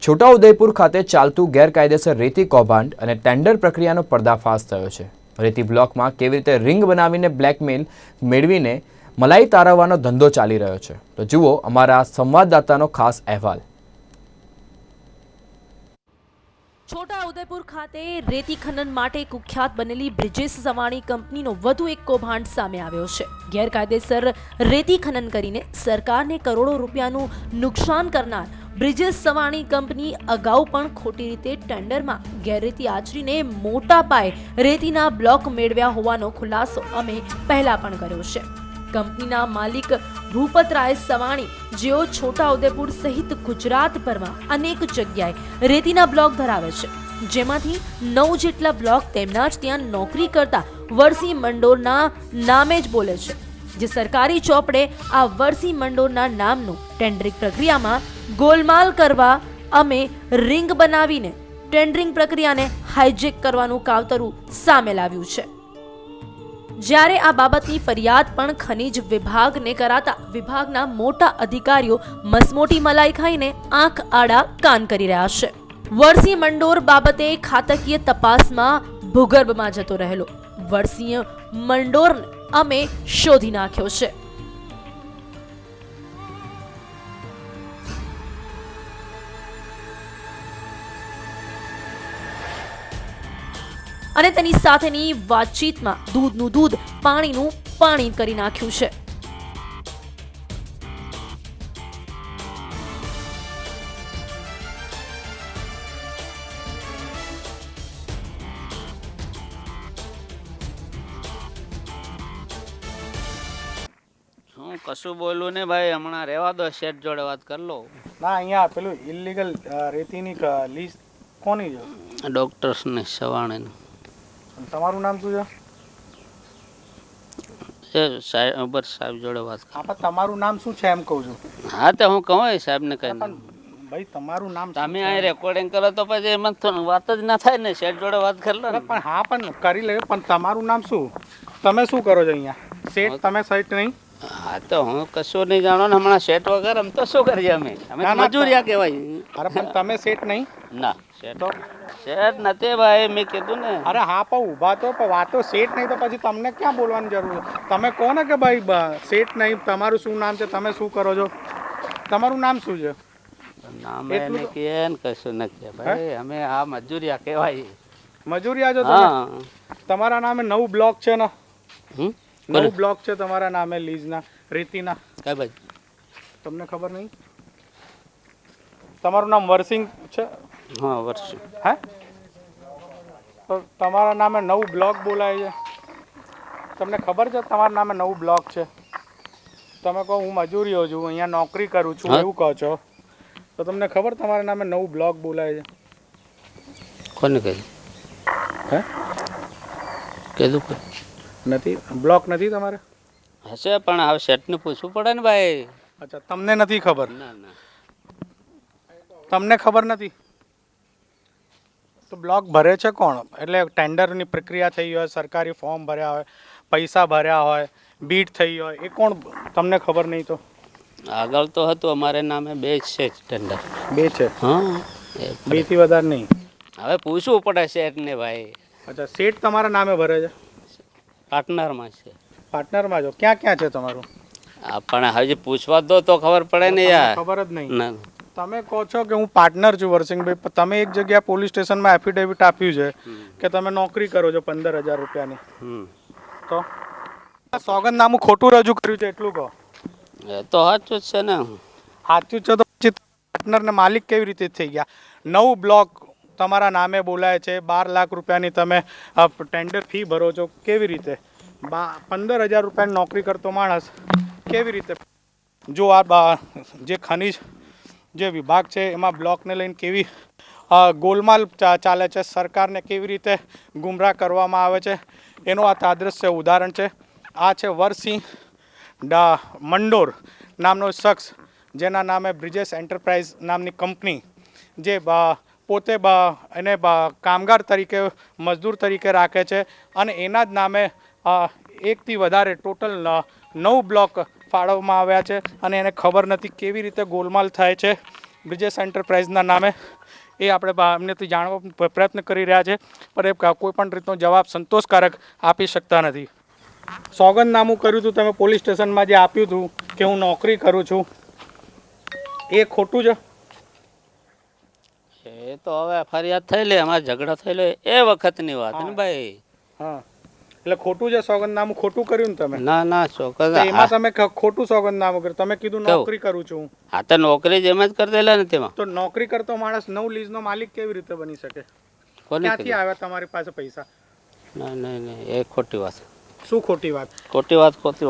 છોટાઉદેપુર ખાતે ચાલતું ગેરકાયદેસર રેતી કૌભાંડ અને ટેન્ડર પ્રક્રિયાનો પર્દાફાશ થયો છે। રેતી બ્લોકમાં કેવી રીતે રિંગ બનાવીને બ્લેકમેલ મેળવીને મલાઈ તારવવાનો ધંધો ચાલી રહ્યો છે, તો જુઓ અમારા સંવાદદાતાનો ખાસ અહેવાલ। છોટાઉદેપુર ખાતે રેતી ખનન માટે કુખ્યાત બનેલી બ્રિજેશ સવાણી કંપનીનો વધુ એક કૌભાંડ સામે આવ્યો છે। ગેરકાયદેસર રેતી ખનન કરીને સરકારને કરોડો રૂપિયાનું નુકસાન કરનાર બ્રિજેશ સવાણી કંપની અગાઉ પણ ખોટી રીતે ટેન્ડરમાં ગેરરીતિ આચરીને મોટા પાયે રેતીના બ્લોક મેળવ્યા હોવાનો ખુલાસો અમે પહેલા પણ કર્યો છે। કંપનીના માલિક ભૂપતરાય સવાણી, જેઓ છોટાઉદેપુર સહિત ગુજરાતભરમાં અનેક જગ્યાએ રેતીના બ્લોક ધરાવે છે, જેમાંથી 9 જેટલા બ્લોક તેમના જ ત્યાં નોકરી કરતા વરસી મંડોરના નામે જ બોલે છે। જે સરકારી ચોપડે આ વરસી મંડોરના નામનું ટેન્ડરિંગ પ્રક્રિયામાં ગોલમાલ કરવા અમે રિંગ બનાવીને ટેન્ડરિંગ પ્રક્રિયાને હાઈજેક કરવાનું કાવતરું સામે લાવ્યું છે। જ્યારે આ બાબતની ફરિયાદ પણ ખનીજ વિભાગને કરાતા વિભાગના મોટા અધિકારીઓ મસમોટી મલાઈ ખાઈને આંખ આડા કાન કરી રહ્યા છે। વરસી મંડોર બાબતે ખાતાકીય તપાસમાં ભૂગર્ભમાં જતો રહેલો વરસી મંડોરને અમે શોધી નાખ્યો છે। અને તેની સાથેની વાતચીતમાં દૂધનું દૂધ પાણીનું પાણી કરી નાખ્યું છે। હું કશું બોલું ને ભાઈ, હમણાં રહેવા દો, શેઠ જોડે વાત કરી લો। ના, અહીંયા પેલું ઇલીગલ રેતીની લીઝ કોની છે? ડોક્ટર્સને સવાણીનું। તમારું નામ શું છે? એ સાહેબ અબર સાહેબ જોડે વાત કરી। હા, પણ તમારું નામ શું છે એમ કહું છું। હા, તો હું કહું એ સાહેબને કઈ પણ ભાઈ તમારું નામ તમે અહીં રેકોર્ડિંગ કરો તો પછી એમાં તો વાત જ ના થાય ને, શેઠ જોડે વાત કરી લો ને। પણ હા, પણ કરી લે, પણ તમારું નામ શું? તમે શું કરો છો અહીંયા? સેટ તમે સેટ નહીં? હા, તો હું કશું નહીં જાણો ને, હમણાં શેઠ વગર અમે તો શું કરીએ? અમે મજૂરિયા કહેવાય। અરે પણ તમે સેટ નહીં? ના, શેઠ શેઠ નથી ભાઈ, મેં કીધું ને। અરે હા, પણ ઊભા તો પણ વાતો સેટ નહીં તો પછી તમને ક્યાં બોલવાની જરૂર છે? તમે કહો ને કે ભાઈ સેટ નહીં, તમારું શું નામ છે, તમે શું કરો છો, તમારું નામ શું છે? નામ એને કે કશું નથી ભાઈ, અમે આ મજૂરિયા કહેવાય। મજૂરિયા છો તમે? તમારા નામે 9 બ્લોક છે ને? 9 બ્લોક છે તમારા નામે લીઝના રેતીના। કઈ બાજુ? તમને ખબર નહીં? તમારું નામ વરસિંગ છે? હા, વર્ષ। હે? તો તમારા નામે 9 બ્લોક બોલાય છે, તમને ખબર છે? તમારા નામે 9 બ્લોક છે, તમે કહો હું મજૂરીઓ છું, અહીંયા નોકરી કરું છું એવું કહો છો, તો તમને ખબર તમારા નામે 9 બ્લોક બોલાય છે? કોને કહ્યું? હે? કીધું નથી? બ્લોક નથી તમારે? હશે, પણ હવે શેઠને પૂછવું પડે ને ભાઈ। અચ્છા, તમને નથી ખબર? ના ના, તમને ખબર નથી? તો બ્લોક ભરે છે કોણ? એટલે ટેન્ડરની પ્રક્રિયા થઈ હોય, સરકારી ફોર્મ ભર્યા હોય, પૈસા ભર્યા હોય, બીટ થઈ હોય, એ કોણ? તમને ખબર નહીં તો? આગળ તો હતું અમારે નામે 2 છે ટેન્ડર। 2 છે? હા, 2 થી વધારે નહીં? હવે પૂછવું પડે શેઠને ભાઈ। અચ્છા, સેટ તમારા નામે ભરે છે? પાર્ટનરમાં છે। પાર્ટનરમાં છો? ક્યાં ક્યાં છે તમારું? આપણે હજી પૂછવા દો તો ખબર પડે ને યાર। ખબર જ નહીં? ના, તમે કહો છો કે હું પાર્ટનર છું વરસિંગભાઈ, તમે એક જગ્યાએ પોલીસ સ્ટેશનમાં એફિડેવિટ આપ્યું છે કે તમે નોકરી કરો છો 15,000 રૂપિયાની, તો સોગંદનામું ખોટું રજૂ કર્યું છે એટલું કહો। એ તો સાચું જ છે ને। સાચું છે તો પછી પાર્ટનરને માલિક કેવી રીતે થઈ ગયા? 9 બ્લોક તમારા નામે બોલાય છે, 12 લાખ રૂપિયાની તમે ટેન્ડર ફી ભરો છો, કેવી રીતે? 15,000 રૂપિયાની નોકરી કરતો માણસ કેવી રીતે? જો આ જે ખનીજ જે વિભાગ છે એમાં બ્લોકને લઈને કેવી ગોલમાલ ચાલે છે, સરકારને કેવી રીતે ગુમરાહ કરવામાં આવે છે, એનું આ તાદ્રશ્ય ઉદાહરણ છે। આ છે વરસિંહ મંડોર નામનો શખ્સ, જેના નામે બ્રિજેશ એન્ટરપ્રાઇઝ નામની કંપની, જે પોતે એને કામગાર તરીકે, મજદૂર તરીકે રાખે છે, અને એના જ નામે 1 થી વધારે ટોટલ 9 બ્લોક ફાળવવામાં આવ્યા છે, અને એને ખબર નથી કેવી રીતે ગોલમાલ થાય છે, બ્રિજેશ એન્ટરપ્રાઇઝના નામે એ આપણે એમનેથી જાણવા પ્રયત્ન કરી રહ્યા છે, પણ એ કોઈ પણ રીતનો જવાબ સંતોષકારક આપી શકતા નથી. સોગંદનામું કર્યું હતું તમે પોલીસ સ્ટેશનમાં જે આપ્યું હતું કે હું નોકરી કરું છું, એ ખોટું છે? એ તો હવે ફરિયાદ થયેલી, અમારે ઝઘડો થયેલો એ વખતની વાત ને ભાઈ. હા, એટલે ખોટું છે સોગંદનામું? ખોટું કર્યું ને તમે? ના ના છોકરા, તો એમાં તમે ખોટું સોગંદનામું કર્યું. તમે કીધું નોકરી કરું છું. હા તો નોકરી જ એમ જ કરી દેલા ને તેમાં. તો નોકરી કરતો માણસ નવ લીઝનો માલિક કેવી રીતે બની શકે? કોને ક્યાંથી આવ્યા તમારી પાસે પૈસા? ના નહીં નહીં, એ ખોટી વાત. શું ખોટી વાત? ખોટી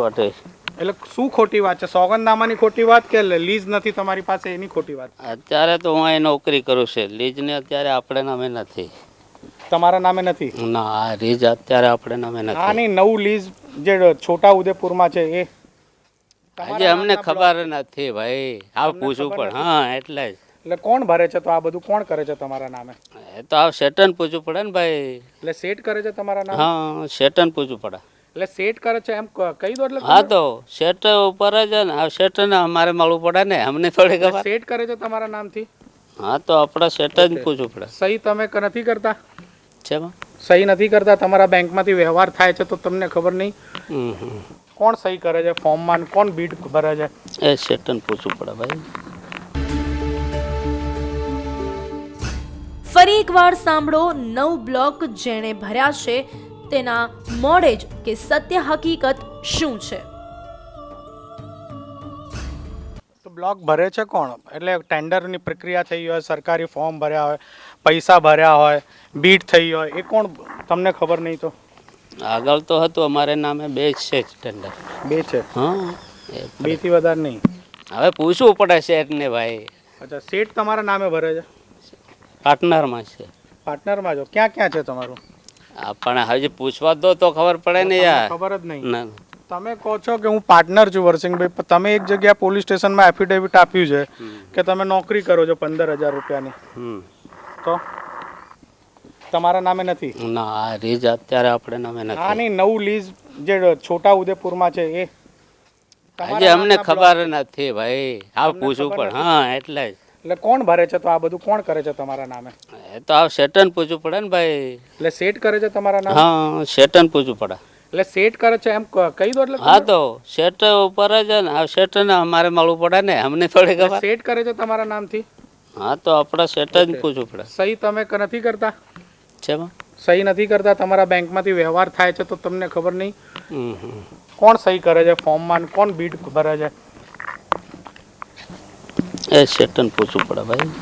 વાત એ. એટલે શું ખોટી વાત છે? સોગંદનામાની ખોટી વાત કે લીઝ નથી તમારી પાસે એની ખોટી વાત? અત્યારે તો હું અહીં નોકરી કરું છે, લીજ ને અત્યારે આપણે નામે નથી. તમારા નામે નથી? ના, આ લીજ અત્યારે આપણે નામે નથી. આની નવું લીઝ જે છોટા ઉદેપુરમાં છે એ આજે અમને ખબર નથી ભાઈ, આ પૂછવું પણ. હા એટલે જ. એટલે કોણ ભરે છે? તો આ બધું કોણ કરે છે તમારા નામે? એ તો આ શેટન પૂછવું પડે ને ભાઈ. એટલે સેટ કરે છે તમારા નામે? હા, શેટન પૂછવું પડે. એટલે સેટ કરે છે એમ કહી દો. એટલે હા તો શેટ ઉપર જ ને, આ શેટ ને અમારે મળવું પડે ને, અમને થોડી ખબર. સેટ કરે છે તમારા નામથી? હા તો આપણે શેટ જ પૂછવું પડે. સહી તમે નથી કરતા? છે સહી નથી કરતા? તમારા બેંકમાંથી વ્યવહાર થાય છે તો તમને ખબર નહીં? કોણ સહી કરે છે ફોર્મમાં? કોણ બીડ ભરે છે? એ શેટન પૂછવું પડે ભાઈ. ફરી એકવાર સાંભળો 9 બ્લોક જેણે ભર્યા છે તેના મોડે જ કે સત્ય હકીકત શું છે. તો બ્લોક ભરે છે કોણ? એટલે ટેન્ડરની પ્રક્રિયા થઈ હોય, સરકારી ફોર્મ ભર્યા હોય, પૈસા ભર્યા હોય, બીટ થઈ હોય, એ કોણ? તમને ખબર નહીં તો? આગળ તો હતું અમારે નામે 2 જ છે ટેન્ડર. 2 છે? હા, 2 થી વધારે નહીં. હવે પૂછવું પડે શેઠ ને ભાઈ. અચ્છા, સેટ તમારા નામે ભરે છે? પાર્ટનરમાં છે. પાર્ટનરમાં છો? ક્યાં ક્યાં છે તમારું? આપણે હજી પૂછવા દો તો ખબર પડે ને યાર. ખબર જ નહીં. ના તમે કહો છો કે હું પાર્ટનર છું વરસિંહભાઈ, પણ તમે એક જગ્યા પોલીસ સ્ટેશનમાં એફિડેવિટ આપ્યું છે કે તમે નોકરી કરો છો 15,000 રૂપિયાની, તો તમારા નામે નથી? ના, આ લીઝ અત્યારે આપણે નામે નથી. આની નવું લીઝ જે છોટા ઉદેપુરમાં છે એ આજે અમને ખબર નથી ભાઈ, આ પૂછવું પણ. હા એટલે જ. એટલે કોણ ભરે છે? તો આ બધું કોણ કરે છે તમારા નામે? એ તો આ શેટન પૂછવું પડે ને ભાઈ. એટલે સેટ કરે છે તમારા નામે? હા, શેટન પૂછવું પડે. એટલે સેટ કરે છે એમ કહી દો. એટલે હા તો શેટ ઉપર જ ને, આ શેટ ને અમારે મળવું પડે ને, અમને થોડી ખબર. સેટ કરે છે તમારા નામથી? હા તો આપણે શેટ જ પૂછવું પડે. સહી તમે નથી કરતા? છે સહી નથી કરતા? તમારા બેંકમાંથી વ્યવહાર થાય છે તો તમને ખબર નહીં? કોણ સહી કરે છે ફોર્મમાં? કોણ બીડ ભરે છે? એ શેટન પૂછવું પડે ભાઈ.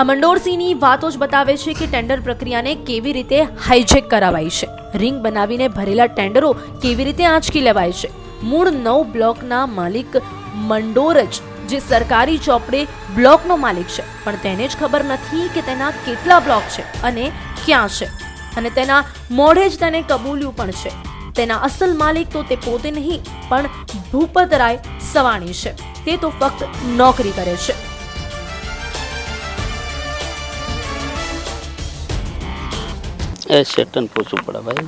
આ મંડોરસિંહની વાતો જ બતાવે છે કે ટેન્ડર પ્રક્રિયાને કેવી રીતે હાઈજેક કરાવાઈ છે. રિંગ બનાવીને ભરેલા ટેન્ડરો કેવી રીતે આંચકી લેવાય છે. મૂળ 9 બ્લોકના માલિક મંડોર જ જે સરકારી ચોપડે બ્લોકનો માલિક છે, પણ તેને જ ખબર નથી કે તેના કેટલા બ્લોક છે અને ક્યાં છે, અને તેના મોઢે જ તેને કબૂલ્યું પણ છે. તેના અસલ માલિક તો તે પોતે નહીં પણ ભૂપતરાય સવાણી છે. તે તો ફક્ત નોકરી કરે છે. એ શેટન પૂછવું પડે ભાઈ.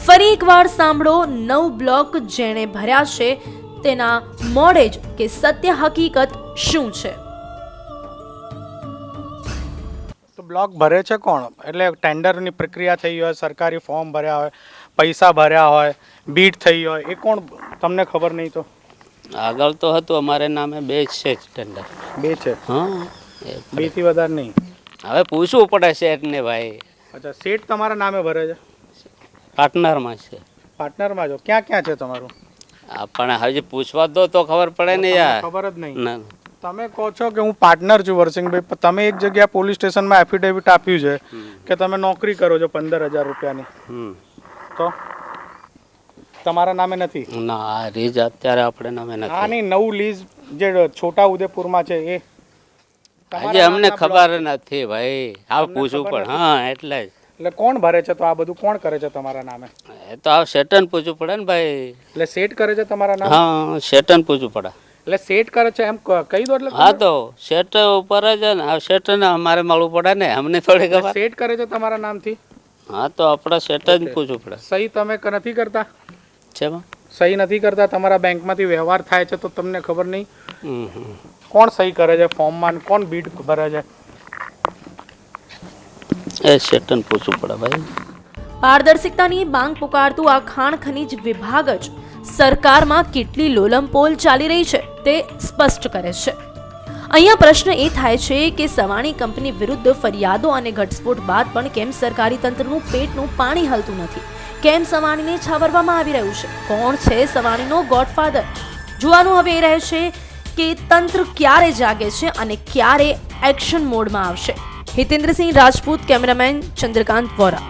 ફરી એકવાર સાંભળો 9 બ્લોક જેણે ભર્યા છે તેના મોડે જ કે સત્ય હકીકત શું છે. તો બ્લોક ભરે છે કોણ? એટલે ટેન્ડરની પ્રક્રિયા થઈ હોય, સરકારી ફોર્મ ભર્યા હોય, પૈસા ભર્યા હોય, બીટ થઈ હોય, એ કોણ? તમને ખબર નહીં તો? આગળ તો હતું અમારે નામે 2 જ છે ટેન્ડર. 2 છે? હા, 2 થી વધારે નહીં. હવે પૂછવું પડે શેઠ ને ભાઈ. અચ્છા, સેટ તમારા નામે ભરે છે? પાર્ટનરમાં છે. પાર્ટનરમાં છો? ક્યાં ક્યાં છે તમારું? આપણે હજી પૂછવા દો તો ખબર પડે ને યાર. ખબર જ નહીં. ના તમે કહો છો કે હું પાર્ટનર છું વરસિંહભાઈ, પણ તમે એક જગ્યા પોલીસ સ્ટેશનમાં એફિડેવિટ આપ્યું છે કે તમે નોકરી કરો છો 15,000 રૂપિયાની, તો તમારા નામે નથી? ના, આ લીઝ અત્યારે આપણે નામે નથી. આની નવું લીઝ જે છોટા ઉદેપુરમાં છે એ આજે અમને ખબર નથી ભાઈ, આ પૂછવું પણ. હા એટલે જ. એટલે કોણ ભરે છે? તો આ બધું કોણ કરે છે તમારા નામે? એ તો આ શેટન પૂછવું પડે ને ભાઈ. એટલે સેટ કરે છે તમારા નામે? હા, શેટન પૂછવું પડે. એટલે સેટ કરે છે એમ કહી દો. એટલે હા તો શેટ ઉપર જ ને, આ શેટ ને અમારે મળવું પડે ને, અમને થોડી ખબર. સેટ કરે છે તમારા નામથી? હા તો આપણે શેટ જ પૂછવું પડે. સહી તમે નથી કરતા? છે સહી નથી કરતા, તમારા બેંકમાંથી વ્યવહાર થાય છે તો તમને ખબર નહીં? હમ, હમ. કોણ સહી કરે છે ફોર્મમાં, કોણ બીડ ભરે છે? એ શેઠને પૂછવું પડે ભાઈ. પારદર્શિતાની માંગ પુકારતું આ ખાણ ખનીજ વિભાગ જ સરકારમાં કેટલી લોલમપોલ ચાલી રહી છે તે સ્પષ્ટ કરે છે. અહીંયા પ્રશ્ન એ થાય છે કે સવાણી કંપની વિરુદ્ધ ફરિયાદો અને ઘટસ્ફોટ બાદ પણ કેમ સરકારી તંત્રનું પેટનું પાણી હલતું નથી? કેમ સવાણીને છાવરવામાં આવી રહ્યું છે? કોણ છે સવાણીનો ગોડફાધર? જોવાનું હવે એ રહે છે કે તંત્ર ક્યારે જાગે છે અને ક્યારે એક્શન મોડમાં આવશે. હિતેન્દ્રસિંહ રાજપૂત, કેમેરામેન ચંદ્રકાંત વોરા.